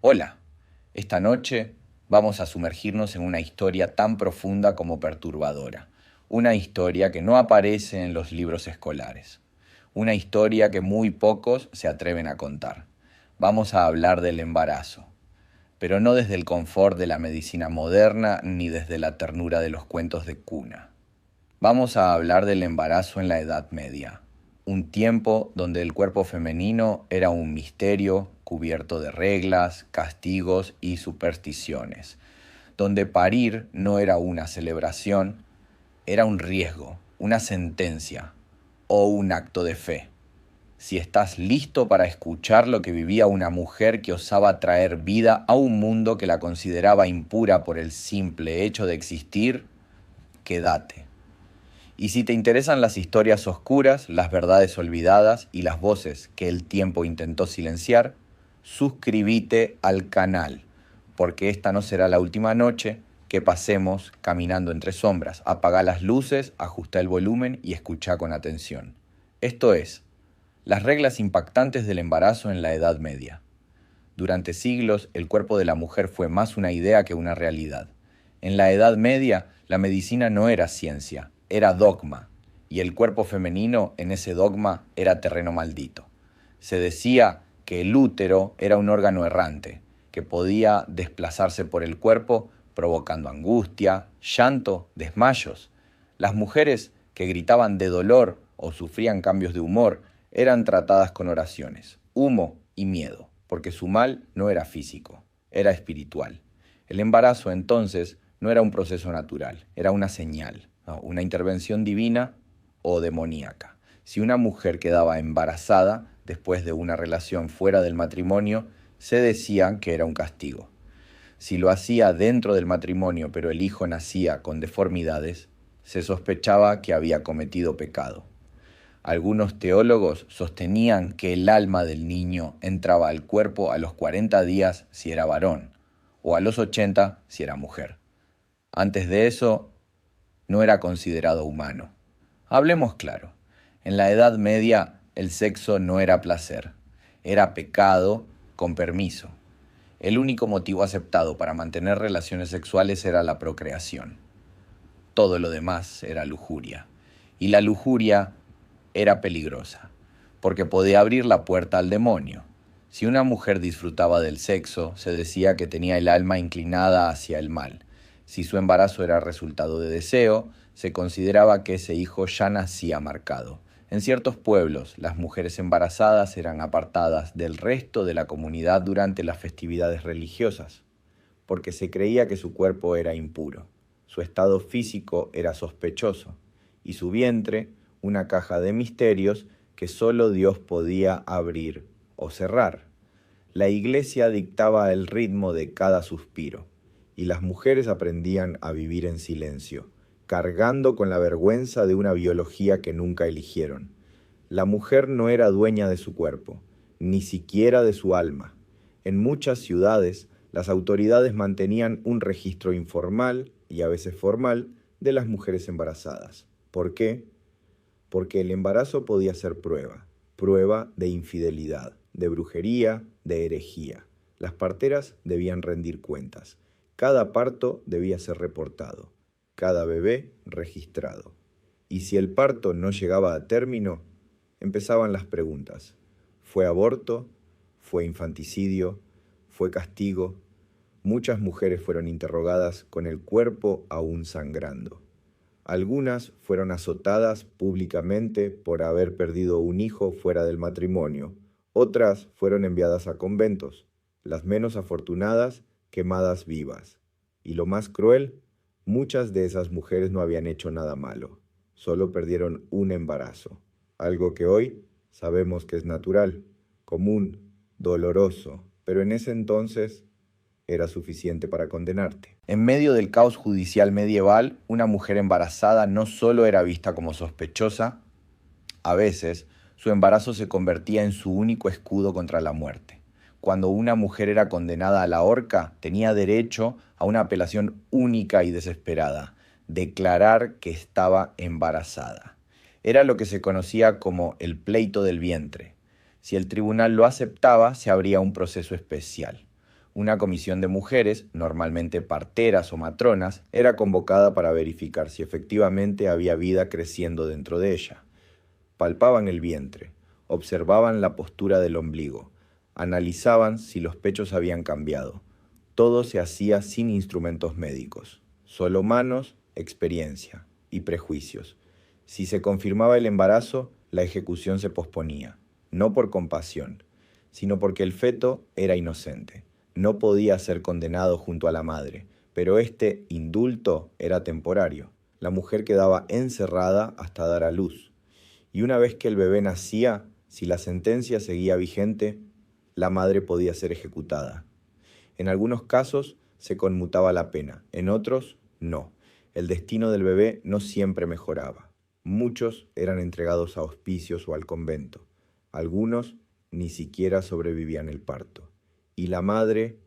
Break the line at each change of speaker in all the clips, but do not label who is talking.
Hola, esta noche vamos a sumergirnos en una historia tan profunda como perturbadora, una historia que no aparece en los libros escolares, una historia que muy pocos se atreven a contar. Vamos a hablar del embarazo, pero no desde el confort de la medicina moderna ni desde la ternura de los cuentos de cuna. Vamos a hablar del embarazo en la Edad Media, un tiempo donde el cuerpo femenino era un misterio cubierto de reglas, castigos y supersticiones, donde parir no era una celebración, era un riesgo, una sentencia o un acto de fe. Si estás listo para escuchar lo que vivía una mujer que osaba traer vida a un mundo que la consideraba impura por el simple hecho de existir, quédate. Y si te interesan las historias oscuras, las verdades olvidadas y las voces que el tiempo intentó silenciar, suscríbete al canal, porque esta no será la última noche que pasemos caminando entre sombras. Apaga las luces, ajusta el volumen y escucha con atención. Esto es, las reglas impactantes del embarazo en la Edad Media. Durante siglos, el cuerpo de la mujer fue más una idea que una realidad. En la Edad Media, la medicina no era ciencia, era dogma, y el cuerpo femenino en ese dogma era terreno maldito. Se decía que el útero era un órgano errante, que podía desplazarse por el cuerpo provocando angustia, llanto, desmayos. Las mujeres que gritaban de dolor o sufrían cambios de humor eran tratadas con oraciones, humo y miedo, porque su mal no era físico, era espiritual. El embarazo entonces no era un proceso natural, era una señal, ¿no? Una intervención divina o demoníaca. Si una mujer quedaba embarazada después de una relación fuera del matrimonio, se decía que era un castigo. Si lo hacía dentro del matrimonio pero el hijo nacía con deformidades, se sospechaba que había cometido pecado. Algunos teólogos sostenían que el alma del niño entraba al cuerpo a los 40 días si era varón, o a los 80 si era mujer. Antes de eso, no era considerado humano. Hablemos claro, en la Edad Media el sexo no era placer, era pecado con permiso. El único motivo aceptado para mantener relaciones sexuales era la procreación. Todo lo demás era lujuria. Y la lujuria era peligrosa, porque podía abrir la puerta al demonio. Si una mujer disfrutaba del sexo, se decía que tenía el alma inclinada hacia el mal. Si su embarazo era resultado de deseo, se consideraba que ese hijo ya nacía marcado. En ciertos pueblos, las mujeres embarazadas eran apartadas del resto de la comunidad durante las festividades religiosas, porque se creía que su cuerpo era impuro, su estado físico era sospechoso, y su vientre una caja de misterios que solo Dios podía abrir o cerrar. La iglesia dictaba el ritmo de cada suspiro, y las mujeres aprendían a vivir en silencio, cargando con la vergüenza de una biología que nunca eligieron. La mujer no era dueña de su cuerpo, ni siquiera de su alma. En muchas ciudades, las autoridades mantenían un registro informal y a veces formal de las mujeres embarazadas. ¿Por qué? Porque el embarazo podía ser prueba de infidelidad, de brujería, de herejía. Las parteras debían rendir cuentas. Cada parto debía ser reportado, cada bebé registrado. Y si el parto no llegaba a término, empezaban las preguntas. ¿Fue aborto? ¿Fue infanticidio? ¿Fue castigo? Muchas mujeres fueron interrogadas con el cuerpo aún sangrando. Algunas fueron azotadas públicamente por haber perdido un hijo fuera del matrimonio. Otras fueron enviadas a conventos, las menos afortunadas quemadas vivas. Y lo más cruel, muchas de esas mujeres no habían hecho nada malo, solo perdieron un embarazo, algo que hoy sabemos que es natural, común, doloroso, pero en ese entonces era suficiente para condenarte. En medio del caos judicial medieval, una mujer embarazada no solo era vista como sospechosa, a veces su embarazo se convertía en su único escudo contra la muerte. Cuando una mujer era condenada a la horca, tenía derecho a una apelación única y desesperada: declarar que estaba embarazada. Era lo que se conocía como el pleito del vientre. Si el tribunal lo aceptaba, se abría un proceso especial. Una comisión de mujeres, normalmente parteras o matronas, era convocada para verificar si efectivamente había vida creciendo dentro de ella. Palpaban el vientre, observaban la postura del ombligo, analizaban si los pechos habían cambiado. Todo se hacía sin instrumentos médicos, solo manos, experiencia y prejuicios. Si se confirmaba el embarazo, la ejecución se posponía, no por compasión, sino porque el feto era inocente. No podía ser condenado junto a la madre, pero este indulto era temporario. La mujer quedaba encerrada hasta dar a luz. Y una vez que el bebé nacía, si la sentencia seguía vigente, la madre podía ser ejecutada. En algunos casos se conmutaba la pena, en otros no. El destino del bebé no siempre mejoraba. Muchos eran entregados a hospicios o al convento. Algunos ni siquiera sobrevivían el parto. Y la madre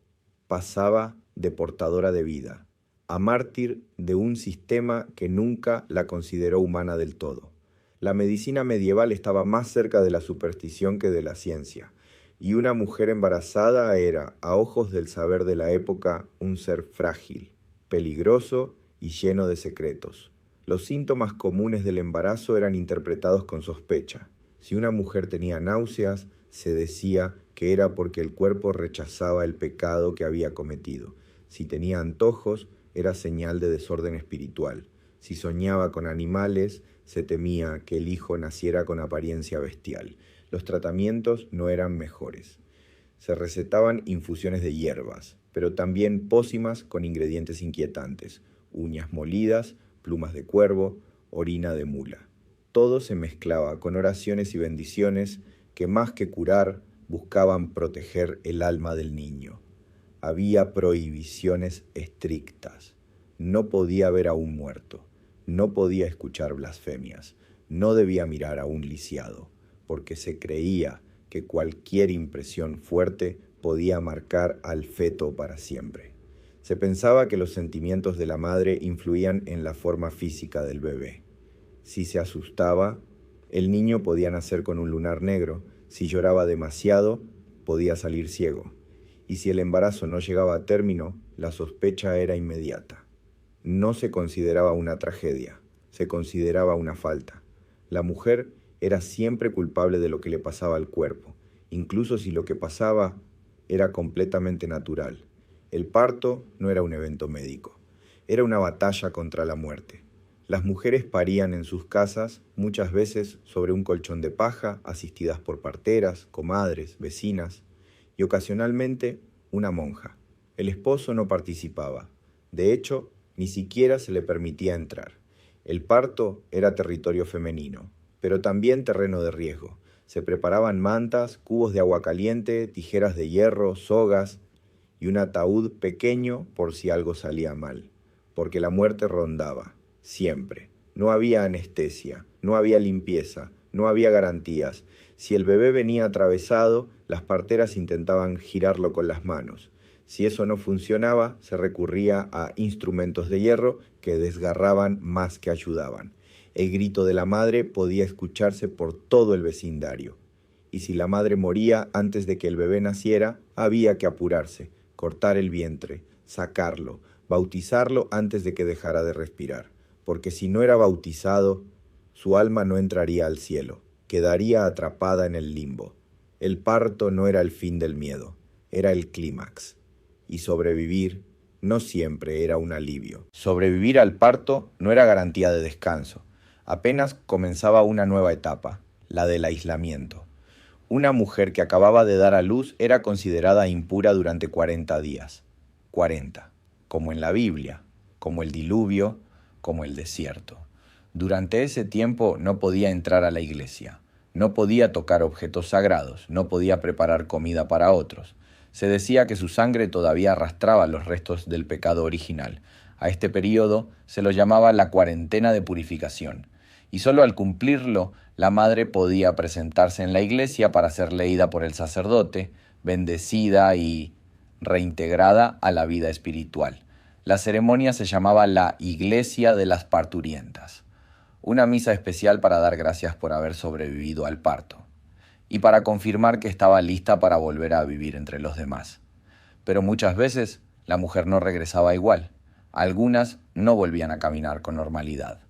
pasaba de portadora de vida a mártir de un sistema que nunca la consideró humana del todo. La medicina medieval estaba más cerca de la superstición que de la ciencia, y una mujer embarazada era, a ojos del saber de la época, un ser frágil, peligroso y lleno de secretos. Los síntomas comunes del embarazo eran interpretados con sospecha. Si una mujer tenía náuseas, se decía que era porque el cuerpo rechazaba el pecado que había cometido. Si tenía antojos, era señal de desorden espiritual. Si soñaba con animales, se temía que el hijo naciera con apariencia bestial. Los tratamientos no eran mejores. Se recetaban infusiones de hierbas, pero también pócimas con ingredientes inquietantes, uñas molidas, plumas de cuervo, orina de mula. Todo se mezclaba con oraciones y bendiciones que más que curar, buscaban proteger el alma del niño. Había prohibiciones estrictas. No podía ver a un muerto, no podía escuchar blasfemias, no debía mirar a un lisiado, porque se creía que cualquier impresión fuerte podía marcar al feto para siempre. Se pensaba que los sentimientos de la madre influían en la forma física del bebé. Si se asustaba, el niño podía nacer con un lunar negro. Si lloraba demasiado, podía salir ciego. Y si el embarazo no llegaba a término, la sospecha era inmediata. No se consideraba una tragedia, se consideraba una falta. La mujer era siempre culpable de lo que le pasaba al cuerpo, incluso si lo que pasaba era completamente natural. El parto no era un evento médico, era una batalla contra la muerte. Las mujeres parían en sus casas, muchas veces sobre un colchón de paja, asistidas por parteras, comadres, vecinas, y ocasionalmente una monja. El esposo no participaba. De hecho, ni siquiera se le permitía entrar. El parto era territorio femenino, pero también terreno de riesgo. Se preparaban mantas, cubos de agua caliente, tijeras de hierro, sogas y un ataúd pequeño por si algo salía mal, porque la muerte rondaba. Siempre. No había anestesia, no había limpieza, no había garantías. Si el bebé venía atravesado, las parteras intentaban girarlo con las manos. Si eso no funcionaba, se recurría a instrumentos de hierro que desgarraban más que ayudaban. El grito de la madre podía escucharse por todo el vecindario. Y si la madre moría antes de que el bebé naciera, había que apurarse, cortar el vientre, sacarlo, bautizarlo antes de que dejara de respirar. Porque si no era bautizado, su alma no entraría al cielo, quedaría atrapada en el limbo. El parto no era el fin del miedo, era el clímax. Y sobrevivir no siempre era un alivio. Sobrevivir al parto no era garantía de descanso. Apenas comenzaba una nueva etapa, la del aislamiento. Una mujer que acababa de dar a luz era considerada impura durante 40 días. 40, como en la Biblia, como el diluvio, como el desierto. Durante ese tiempo no podía entrar a la iglesia, no podía tocar objetos sagrados, no podía preparar comida para otros. Se decía que su sangre todavía arrastraba los restos del pecado original. A este periodo se lo llamaba la cuarentena de purificación, y solo al cumplirlo, la madre podía presentarse en la iglesia para ser leída por el sacerdote, bendecida y reintegrada a la vida espiritual. La ceremonia se llamaba la Iglesia de las Parturientas, una misa especial para dar gracias por haber sobrevivido al parto y para confirmar que estaba lista para volver a vivir entre los demás. Pero muchas veces la mujer no regresaba igual. Algunas no volvían a caminar con normalidad.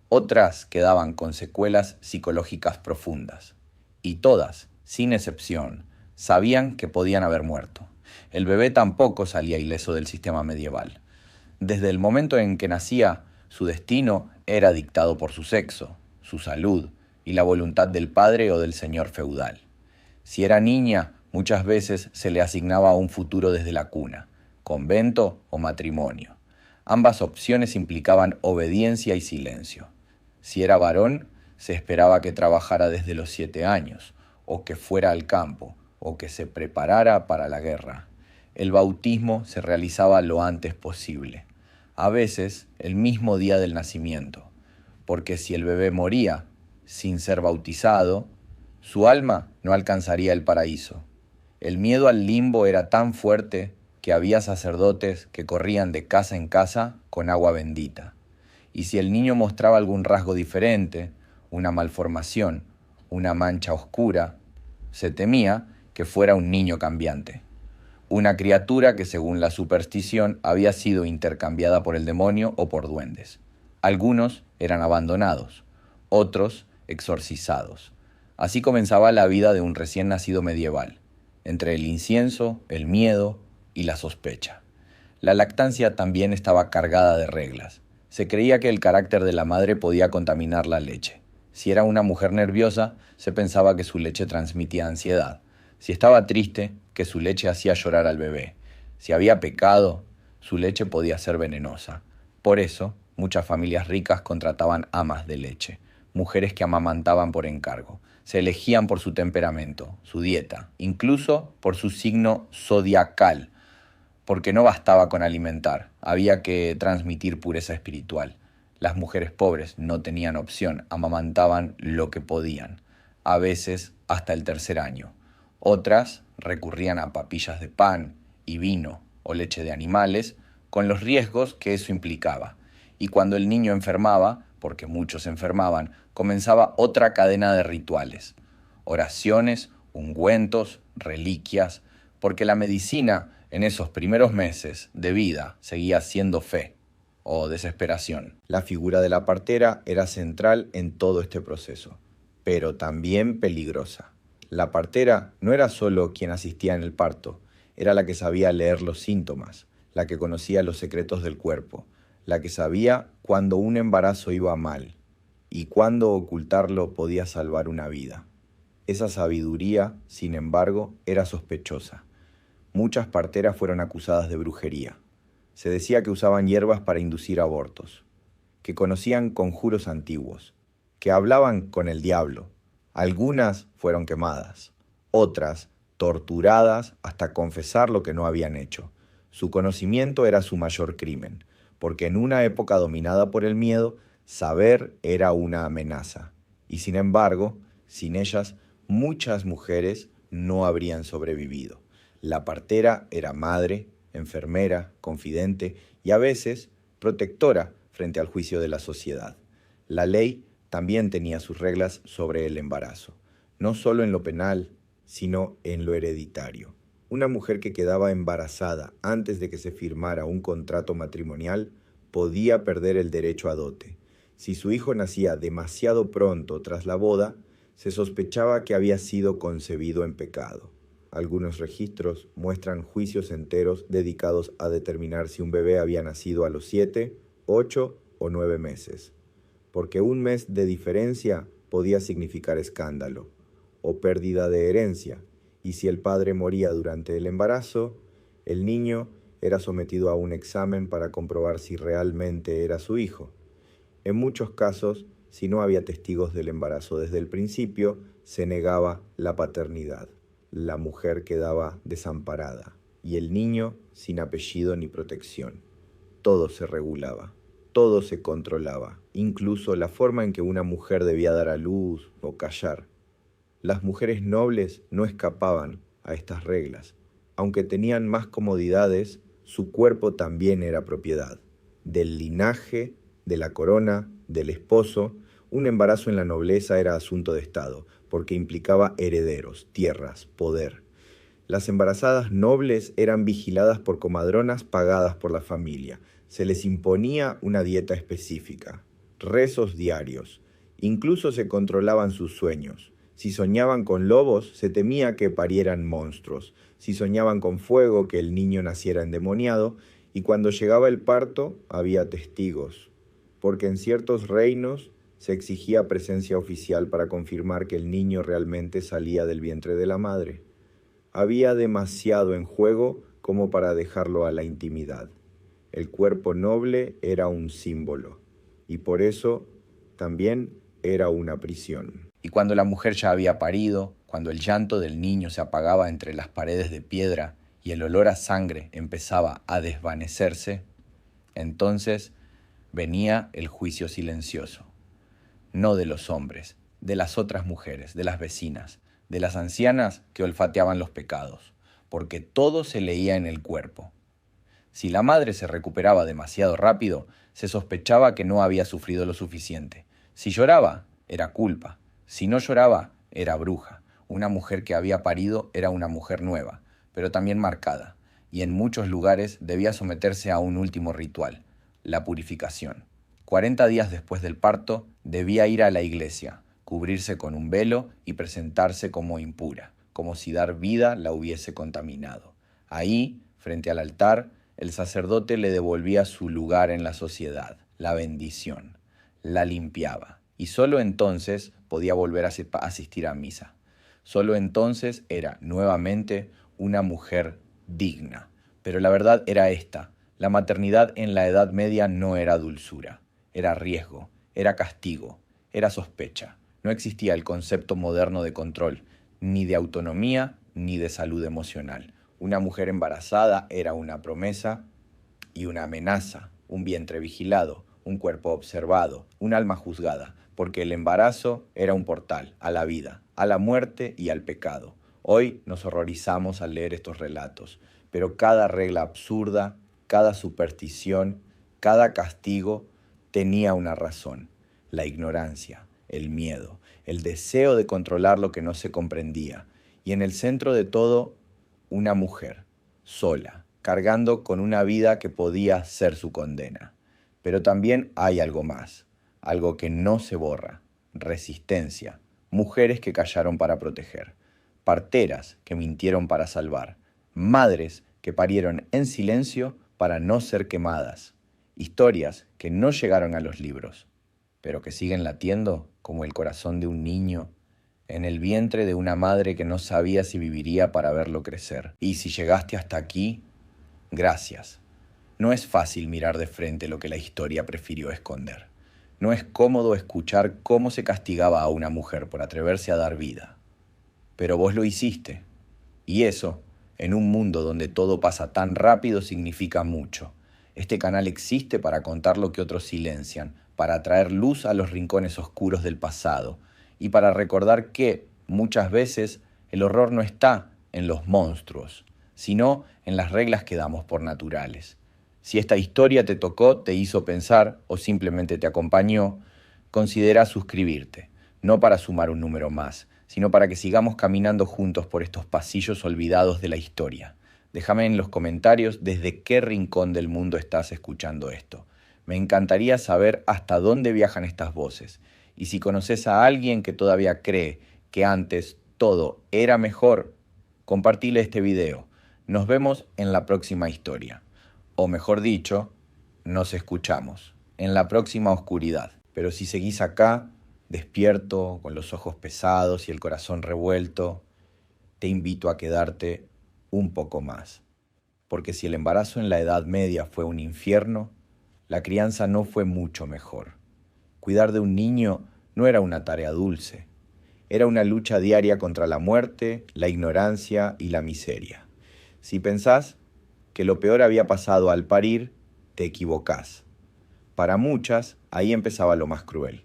Otras quedaban con secuelas psicológicas profundas. Y todas, sin excepción, sabían que podían haber muerto. El bebé tampoco salía ileso del sistema medieval. Desde el momento en que nacía, su destino era dictado por su sexo, su salud y la voluntad del padre o del señor feudal. Si era niña, muchas veces se le asignaba un futuro desde la cuna, convento o matrimonio. Ambas opciones implicaban obediencia y silencio. Si era varón, se esperaba que trabajara desde los 7 años, o que fuera al campo, o que se preparara para la guerra. El bautismo se realizaba lo antes posible, a veces el mismo día del nacimiento, porque si el bebé moría sin ser bautizado, su alma no alcanzaría el paraíso. El miedo al limbo era tan fuerte que había sacerdotes que corrían de casa en casa con agua bendita. Y si el niño mostraba algún rasgo diferente, una malformación, una mancha oscura, se temía que fuera un niño cambiante. Una criatura que, según la superstición, había sido intercambiada por el demonio o por duendes. Algunos eran abandonados, otros exorcizados. Así comenzaba la vida de un recién nacido medieval, entre el incienso, el miedo y la sospecha. La lactancia también estaba cargada de reglas. Se creía que el carácter de la madre podía contaminar la leche. Si era una mujer nerviosa, se pensaba que su leche transmitía ansiedad. Si estaba triste, que su leche hacía llorar al bebé. Si había pecado, su leche podía ser venenosa. Por eso, muchas familias ricas contrataban amas de leche, mujeres que amamantaban por encargo. Se elegían por su temperamento, su dieta, incluso por su signo zodiacal, porque no bastaba con alimentar, había que transmitir pureza espiritual. Las mujeres pobres no tenían opción, amamantaban lo que podían, a veces hasta el 3er año. Otras recurrían a papillas de pan y vino o leche de animales, con los riesgos que eso implicaba. Y cuando el niño enfermaba, porque muchos enfermaban, comenzaba otra cadena de rituales, oraciones, ungüentos, reliquias, porque la medicina en esos primeros meses de vida seguía siendo fe o desesperación. La figura de la partera era central en todo este proceso, pero también peligrosa. La partera no era solo quien asistía en el parto, era la que sabía leer los síntomas, la que conocía los secretos del cuerpo, la que sabía cuando un embarazo iba mal y cuándo ocultarlo podía salvar una vida. Esa sabiduría, sin embargo, era sospechosa. Muchas parteras fueron acusadas de brujería. Se decía que usaban hierbas para inducir abortos, que conocían conjuros antiguos, que hablaban con el diablo. Algunas fueron quemadas, otras torturadas hasta confesar lo que no habían hecho. Su conocimiento era su mayor crimen, porque en una época dominada por el miedo, saber era una amenaza. Y sin embargo, sin ellas, muchas mujeres no habrían sobrevivido. La partera era madre, enfermera, confidente y a veces protectora frente al juicio de la sociedad. La ley también tenía sus reglas sobre el embarazo, no solo en lo penal, sino en lo hereditario. Una mujer que quedaba embarazada antes de que se firmara un contrato matrimonial podía perder el derecho a dote. Si su hijo nacía demasiado pronto tras la boda, se sospechaba que había sido concebido en pecado. Algunos registros muestran juicios enteros dedicados a determinar si un bebé había nacido a los 7, 8 o 9 meses, porque un mes de diferencia podía significar escándalo o pérdida de herencia, y si el padre moría durante el embarazo, el niño era sometido a un examen para comprobar si realmente era su hijo. En muchos casos, si no había testigos del embarazo desde el principio, se negaba la paternidad. La mujer quedaba desamparada y el niño sin apellido ni protección. Todo se regulaba, todo se controlaba, incluso la forma en que una mujer debía dar a luz o callar. Las mujeres nobles no escapaban a estas reglas. Aunque tenían más comodidades, su cuerpo también era propiedad del linaje, de la corona, del esposo. Un embarazo en la nobleza era asunto de Estado, porque implicaba herederos, tierras, poder. Las embarazadas nobles eran vigiladas por comadronas pagadas por la familia. Se les imponía una dieta específica, rezos diarios. Incluso se controlaban sus sueños. Si soñaban con lobos, se temía que parieran monstruos. Si soñaban con fuego, que el niño naciera endemoniado. Y cuando llegaba el parto, había testigos. Porque en ciertos reinos se exigía presencia oficial para confirmar que el niño realmente salía del vientre de la madre. Había demasiado en juego como para dejarlo a la intimidad. El cuerpo noble era un símbolo, y por eso también era una prisión. Y cuando la mujer ya había parido, cuando el llanto del niño se apagaba entre las paredes de piedra y el olor a sangre empezaba a desvanecerse, entonces venía el juicio silencioso. No de los hombres, de las otras mujeres, de las vecinas, de las ancianas que olfateaban los pecados, porque todo se leía en el cuerpo. Si la madre se recuperaba demasiado rápido, se sospechaba que no había sufrido lo suficiente. Si lloraba, era culpa. Si no lloraba, era bruja. Una mujer que había parido era una mujer nueva, pero también marcada, y en muchos lugares debía someterse a un último ritual, la purificación. 40 días después del parto, debía ir a la iglesia, cubrirse con un velo y presentarse como impura, como si dar vida la hubiese contaminado. Ahí, frente al altar, el sacerdote le devolvía su lugar en la sociedad, la bendición, la limpiaba, y solo entonces podía volver a asistir a misa. Solo entonces era nuevamente una mujer digna. Pero la verdad era esta: la maternidad en la Edad Media no era dulzura, era riesgo, era castigo, era sospecha. No existía el concepto moderno de control, ni de autonomía, ni de salud emocional. Una mujer embarazada era una promesa y una amenaza, un vientre vigilado, un cuerpo observado, un alma juzgada, porque el embarazo era un portal a la vida, a la muerte y al pecado. Hoy nos horrorizamos al leer estos relatos, pero cada regla absurda, cada superstición, cada castigo tenía una razón: la ignorancia, el miedo, el deseo de controlar lo que no se comprendía, y en el centro de todo, una mujer, sola, cargando con una vida que podía ser su condena. Pero también hay algo más, algo que no se borra: resistencia, mujeres que callaron para proteger, parteras que mintieron para salvar, madres que parieron en silencio para no ser quemadas, historias que no llegaron a los libros, pero que siguen latiendo como el corazón de un niño en el vientre de una madre que no sabía si viviría para verlo crecer. Y si llegaste hasta aquí, gracias. No es fácil mirar de frente lo que la historia prefirió esconder. No es cómodo escuchar cómo se castigaba a una mujer por atreverse a dar vida. Pero vos lo hiciste. Y eso, en un mundo donde todo pasa tan rápido, significa mucho. Este canal existe para contar lo que otros silencian, para traer luz a los rincones oscuros del pasado y para recordar que, muchas veces, el horror no está en los monstruos, sino en las reglas que damos por naturales. Si esta historia te tocó, te hizo pensar o simplemente te acompañó, considera suscribirte, no para sumar un número más, sino para que sigamos caminando juntos por estos pasillos olvidados de la historia. Déjame en los comentarios desde qué rincón del mundo estás escuchando esto. Me encantaría saber hasta dónde viajan estas voces. Y si conoces a alguien que todavía cree que antes todo era mejor, compartile este video. Nos vemos en la próxima historia. O mejor dicho, nos escuchamos en la próxima oscuridad. Pero si seguís acá, despierto, con los ojos pesados y el corazón revuelto, te invito a quedarte un poco más. Porque si el embarazo en la Edad Media fue un infierno, la crianza no fue mucho mejor. Cuidar de un niño no era una tarea dulce. Era una lucha diaria contra la muerte, la ignorancia y la miseria. Si pensás que lo peor había pasado al parir, te equivocás. Para muchas, ahí empezaba lo más cruel.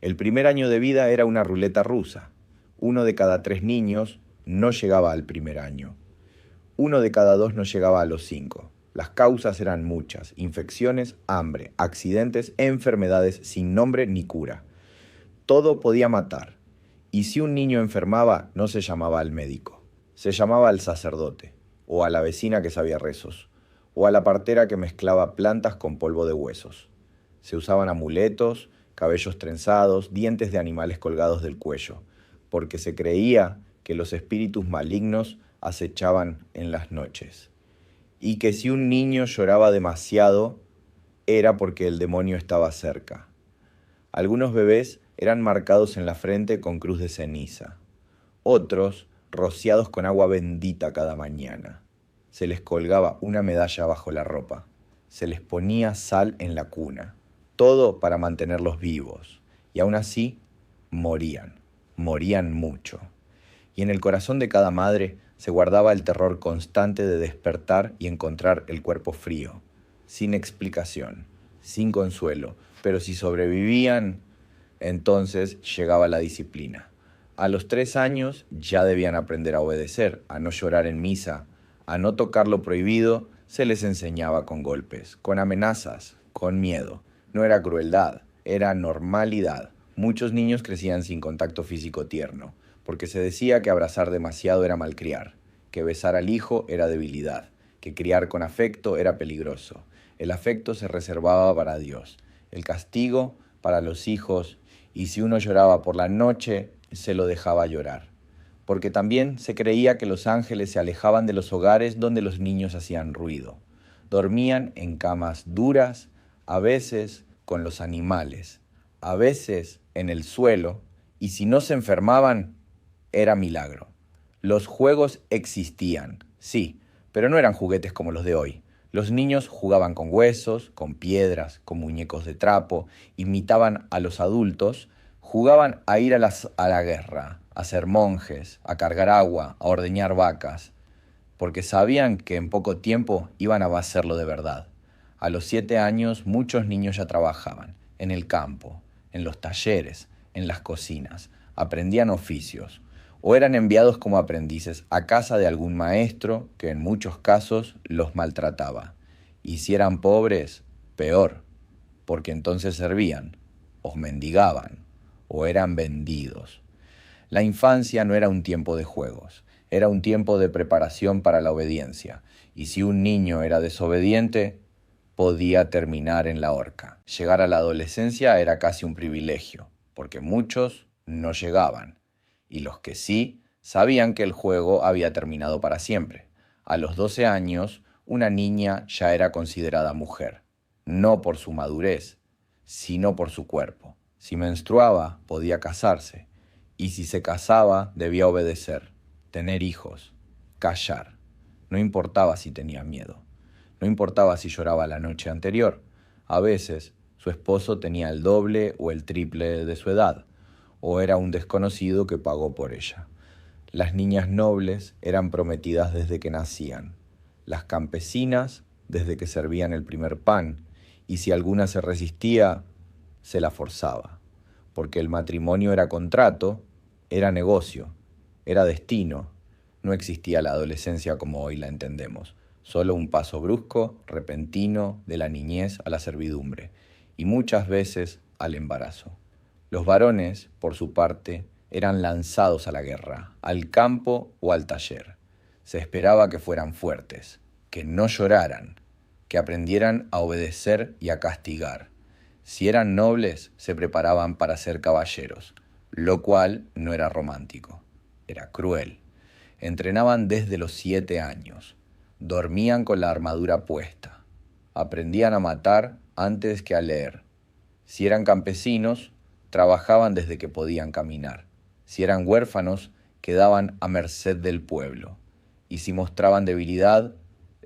El primer año de vida era una ruleta rusa. 1 de cada 3 niños no llegaba al primer año. 1 de cada 2 no llegaba a los 5. Las causas eran muchas: infecciones, hambre, accidentes, enfermedades sin nombre ni cura. Todo podía matar. Y si un niño enfermaba, no se llamaba al médico. Se llamaba al sacerdote, o a la vecina que sabía rezos, o a la partera que mezclaba plantas con polvo de huesos. Se usaban amuletos, cabellos trenzados, dientes de animales colgados del cuello, porque se creía que los espíritus malignos acechaban en las noches, y que si un niño lloraba demasiado era porque el demonio estaba cerca. Algunos bebés eran marcados en la frente con cruz de ceniza, otros rociados con agua bendita cada mañana. Se les colgaba una medalla bajo la ropa, se les ponía sal en la cuna, todo para mantenerlos vivos, y aún así morían mucho. Y en el corazón de cada madre se guardaba el terror constante de despertar y encontrar el cuerpo frío, sin explicación, sin consuelo, pero si sobrevivían, entonces llegaba la disciplina. A los 3 años ya debían aprender a obedecer, a no llorar en misa, a no tocar lo prohibido. Se les enseñaba con golpes, con amenazas, con miedo. No era crueldad, era normalidad. Muchos niños crecían sin contacto físico tierno, porque se decía que abrazar demasiado era malcriar, que besar al hijo era debilidad, que criar con afecto era peligroso. El afecto se reservaba para Dios, el castigo para los hijos, y si uno lloraba por la noche, se lo dejaba llorar. Porque también se creía que los ángeles se alejaban de los hogares donde los niños hacían ruido. Dormían en camas duras, a veces con los animales, a veces en el suelo, y si no se enfermaban, era milagro. Los juegos existían, sí, pero no eran juguetes como los de hoy. Los niños jugaban con huesos, con piedras, con muñecos de trapo, imitaban a los adultos, jugaban a ir a la guerra, a ser monjes, a cargar agua, a ordeñar vacas, porque sabían que en poco tiempo iban a hacerlo de verdad. A los 7 años muchos niños ya trabajaban, en el campo, en los talleres, en las cocinas, aprendían oficios, o eran enviados como aprendices a casa de algún maestro que en muchos casos los maltrataba. Y si eran pobres, peor, porque entonces servían, o mendigaban, o eran vendidos. La infancia no era un tiempo de juegos, era un tiempo de preparación para la obediencia, y si un niño era desobediente, podía terminar en la horca. Llegar a la adolescencia era casi un privilegio, porque muchos no llegaban, y los que sí sabían que el juego había terminado para siempre. A los 12 años, una niña ya era considerada mujer, no por su madurez, sino por su cuerpo. Si menstruaba, podía casarse, y si se casaba, debía obedecer, tener hijos, callar. No importaba si tenía miedo, no importaba si lloraba la noche anterior. A veces, su esposo tenía el doble o el triple de su edad, o era un desconocido que pagó por ella. Las niñas nobles eran prometidas desde que nacían, las campesinas desde que servían el primer pan, y si alguna se resistía, se la forzaba, porque el matrimonio era contrato, era negocio, era destino. No existía la adolescencia como hoy la entendemos, solo un paso brusco, repentino, de la niñez a la servidumbre, y muchas veces al embarazo. Los varones, por su parte, eran lanzados a la guerra, al campo o al taller. Se esperaba que fueran fuertes, que no lloraran, que aprendieran a obedecer y a castigar. Si eran nobles, se preparaban para ser caballeros, lo cual no era romántico, era cruel. Entrenaban desde los 7 años, dormían con la armadura puesta, aprendían a matar antes que a leer. Si eran campesinos, trabajaban desde que podían caminar. Si eran huérfanos, quedaban a merced del pueblo. Y si mostraban debilidad,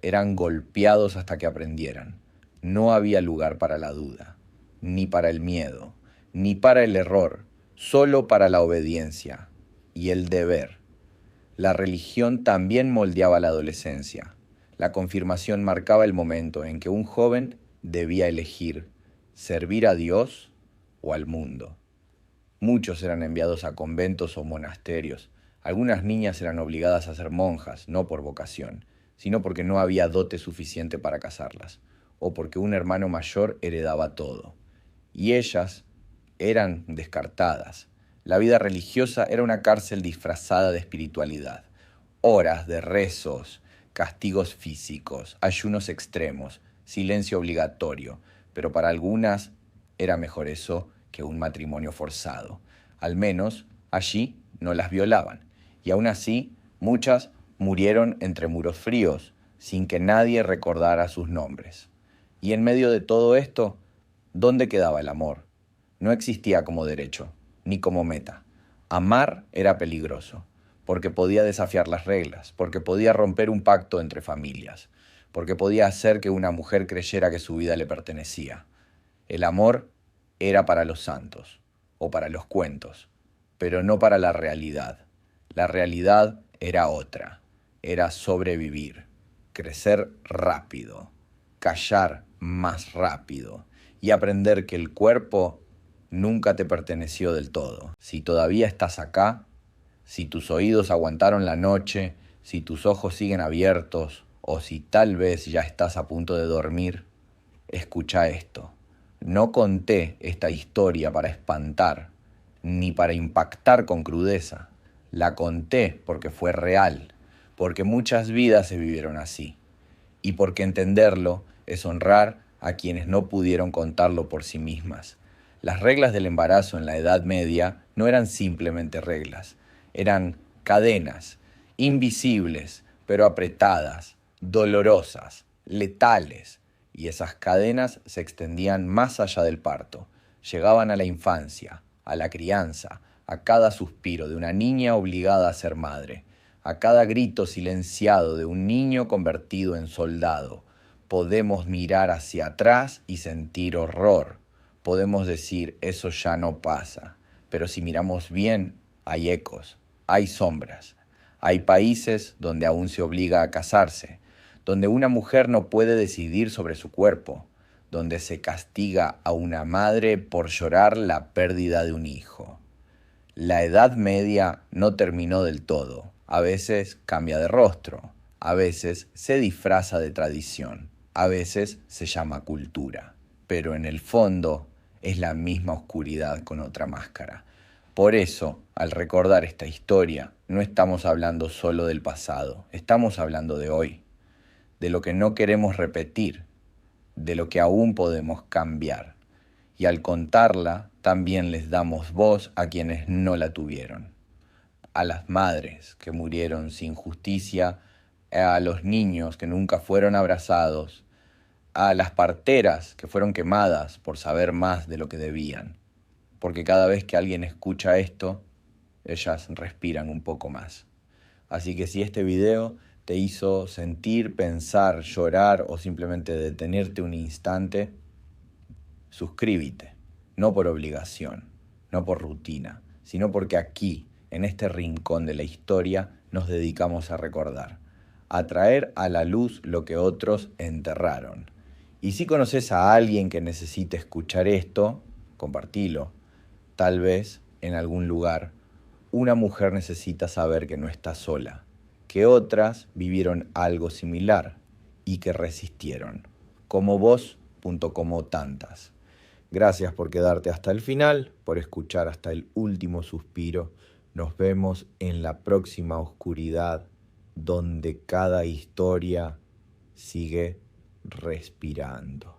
eran golpeados hasta que aprendieran. No había lugar para la duda, ni para el miedo, ni para el error, solo para la obediencia y el deber. La religión también moldeaba la adolescencia. La confirmación marcaba el momento en que un joven debía elegir servir a Dios o al mundo. Muchos eran enviados a conventos o monasterios. Algunas niñas eran obligadas a ser monjas, no por vocación, sino porque no había dote suficiente para casarlas, o porque un hermano mayor heredaba todo. Y ellas eran descartadas. La vida religiosa era una cárcel disfrazada de espiritualidad, horas de rezos, castigos físicos, ayunos extremos, silencio obligatorio, pero para algunas era mejor eso que un matrimonio forzado. Al menos allí no las violaban, y aún así muchas murieron entre muros fríos, sin que nadie recordara sus nombres. Y en medio de todo esto, ¿dónde quedaba el amor? No existía como derecho, ni como meta. Amar era peligroso, porque podía desafiar las reglas, porque podía romper un pacto entre familias, porque podía hacer que una mujer creyera que su vida le pertenecía. El amor era para los santos, o para los cuentos, pero no para la realidad. La realidad era otra, era sobrevivir, crecer rápido, callar más rápido y aprender que el cuerpo nunca te perteneció del todo. Si todavía estás acá, si tus oídos aguantaron la noche, si tus ojos siguen abiertos o si tal vez ya estás a punto de dormir, escucha esto. No conté esta historia para espantar, ni para impactar con crudeza. La conté porque fue real, porque muchas vidas se vivieron así, y porque entenderlo es honrar a quienes no pudieron contarlo por sí mismas. Las reglas del embarazo en la Edad Media no eran simplemente reglas, eran cadenas, invisibles, pero apretadas, dolorosas, letales, y esas cadenas se extendían más allá del parto, llegaban a la infancia, a la crianza, a cada suspiro de una niña obligada a ser madre, a cada grito silenciado de un niño convertido en soldado. Podemos mirar hacia atrás y sentir horror. Podemos decir, eso ya no pasa. Pero si miramos bien, hay ecos, hay sombras. Hay países donde aún se obliga a casarse, donde una mujer no puede decidir sobre su cuerpo, donde se castiga a una madre por llorar la pérdida de un hijo. La Edad Media no terminó del todo. A veces cambia de rostro, a veces se disfraza de tradición, a veces se llama cultura, pero en el fondo es la misma oscuridad con otra máscara. Por eso, al recordar esta historia, no estamos hablando solo del pasado, estamos hablando de hoy, de lo que no queremos repetir, de lo que aún podemos cambiar. Y al contarla, también les damos voz a quienes no la tuvieron. A las madres que murieron sin justicia, a los niños que nunca fueron abrazados, a las parteras que fueron quemadas por saber más de lo que debían. Porque cada vez que alguien escucha esto, ellas respiran un poco más. Así que si este video te hizo sentir, pensar, llorar o simplemente detenerte un instante, suscríbete, no por obligación, no por rutina, sino porque aquí, en este rincón de la historia, nos dedicamos a recordar, a traer a la luz lo que otros enterraron. Y si conoces a alguien que necesite escuchar esto, compartilo. Tal vez, en algún lugar, una mujer necesita saber que no está sola, que otras vivieron algo similar y que resistieron, como vos, como tantas. Gracias por quedarte hasta el final, por escuchar hasta el último suspiro. Nos vemos en la próxima oscuridad, donde cada historia sigue respirando.